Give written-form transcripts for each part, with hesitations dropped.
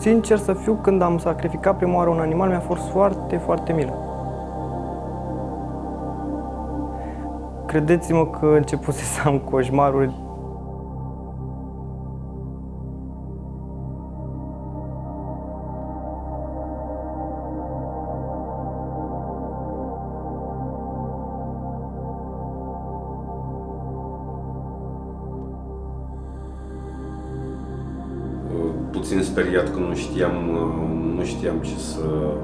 Sincer să fiu, când am sacrificat prima oară un animal, mi-a fost foarte, foarte milă. Credeți-mă că începuse să am coșmaruri. Puțin speriat că nu știam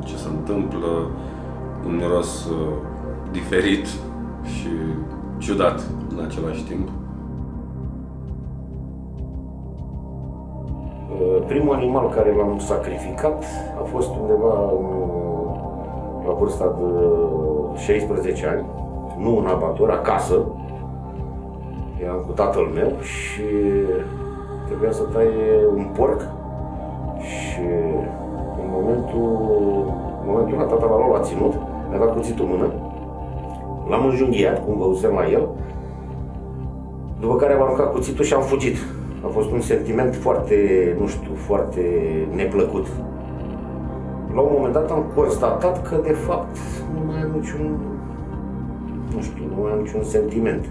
ce se întâmplă, un miros diferit și ciudat în același timp. Primul animal care l-am sacrificat a fost undeva la vârsta de 16 ani, nu în abator, acasă. Eram cu tatăl meu și trebuia să taie un porc și în momentul ăla tata l-a ținut, mi-a dat cuțitul în mână, l-am înjunghiat, cum văzusem la el, după care am aruncat cuțitul și am fugit. A fost un sentiment foarte, foarte neplăcut. La un moment dat am constatat că de fapt nu mai am niciun sentiment.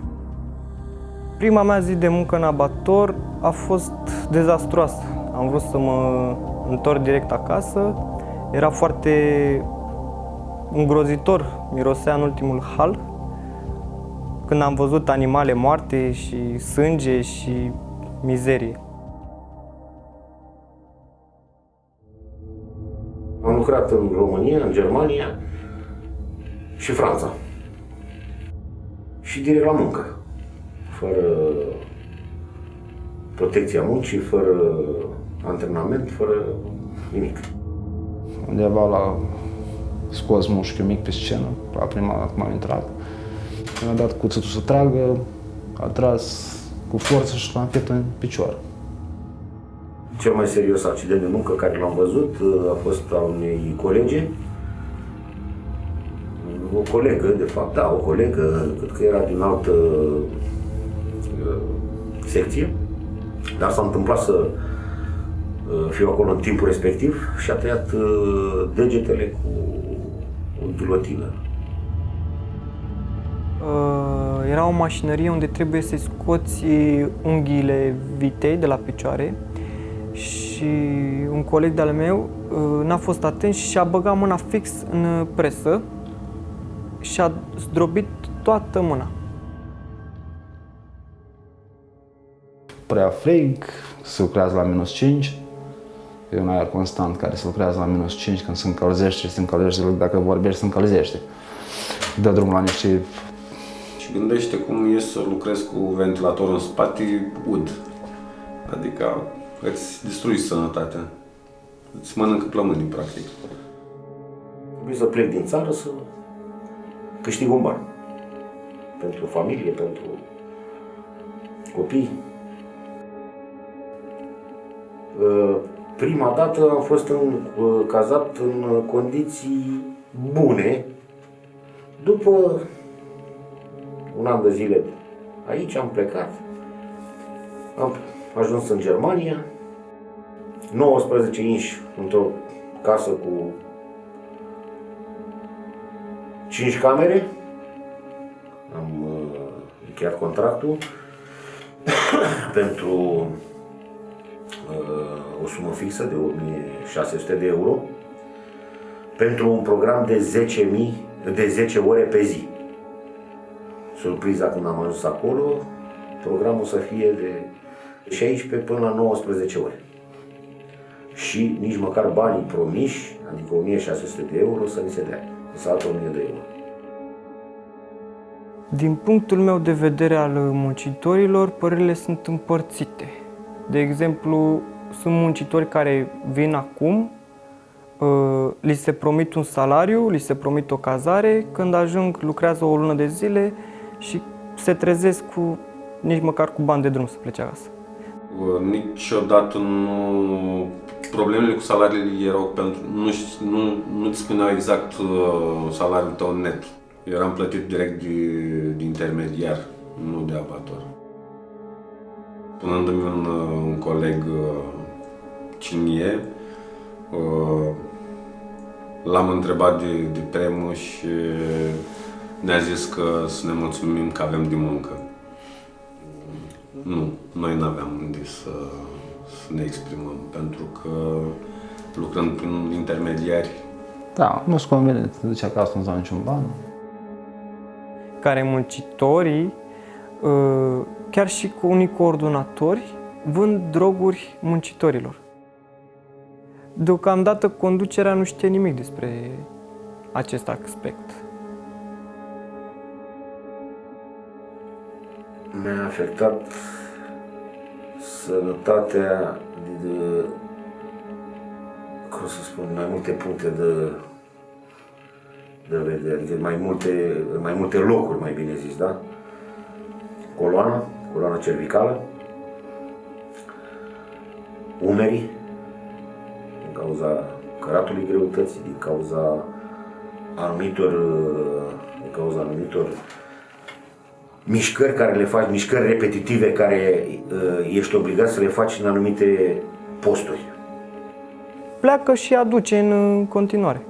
Prima mea zi de muncă în abator a fost dezastruoasă. Am vrut să mă întorc direct acasă. Era foarte îngrozitor, mirosea în ultimul hal. Când am văzut animale moarte și sânge și mizerie. Am lucrat în România, în Germania și Franța. Și direct la muncă. Fără protecția muncii, fără antrenament, fără nimic. Undeva l-a scos mușchiul mic pe scenă, la prima dată m-am intrat. Mi-a dat cuțitul să tragă, a tras cu forță și l-am pieptat în picior. Cel mai serios accident de muncă care l-am văzut a fost al unei colege. O colegă, de fapt, da, o colegă, cred că era din altă secție, dar s-a întâmplat să fiu acolo în timpul respectiv și a tăiat degetele cu o ghilotină. Era o mașinărie unde trebuie să scoți unghiile vitei de la picioare și un coleg de-al meu n-a fost atent și a băgat mâna fix în presă și a zdrobit toată mâna. Prea frig, se lucrează la -5. E un aer constant care se lucrează la -5, când se încălzește, dacă vorbești se încălzește. Dă drumul la niște... Și gândește cum e să lucrezi cu ventilatorul în spate ud. Adică îți distrui sănătatea. Îți mănâncă plămânii, practic. Trebuie să plec din țară să câștig un ban. Pentru familie, pentru copii. Prima dată am fost cazat în condiții bune. După un an de zile aici am plecat. Am ajuns în Germania. 19 inși într-o casă cu 5 camere. Am încheiat contractul pentru o sumă fixă de 1600 de euro pentru un program de 10 ore pe zi. Surpriza când am ajuns acolo, programul să fie de 16 până la 19 ore. Și nici măcar banii promiși, adică 1600 de euro, să ni se dea, să altă 1000 de euro. Din punctul meu de vedere al muncitorilor, părerile sunt împărțite. De exemplu, sunt muncitori care vin acum, li se promit un salariu, li se promit o cazare, când ajung lucrează o lună de zile și se trezesc cu nici măcar cu bani de drum să plece acasă. Niciodată problemele cu salariile erau pentru... Nu-ți spuneau exact salariul tău net. Eram plătit direct de intermediar, nu de abator. Punându-mi un coleg cine e, L-am întrebat de premiu și ne-a zis că să ne mulțumim că avem de muncă. Nu, noi nu aveam unde să ne exprimăm, pentru că lucrând prin intermediari. Da, nu-ți convine, te duci acasă, nu-ți dau niciun ban. Care muncitorii, chiar și cu unii coordonatori, vând droguri muncitorilor. Deocamdată conducerea nu știe nimic despre acest aspect. Mi-a afectat sănătatea cum să spun, mai multe puncte de vedere, adică mai multe locuri, mai bine zis, da? Coloana cervicală, umerii, din cauza căratului greutății, din cauza anumitor mișcări care le faci, mișcări repetitive care ești obligat să le faci în anumite posturi. Pleacă și aduce în continuare.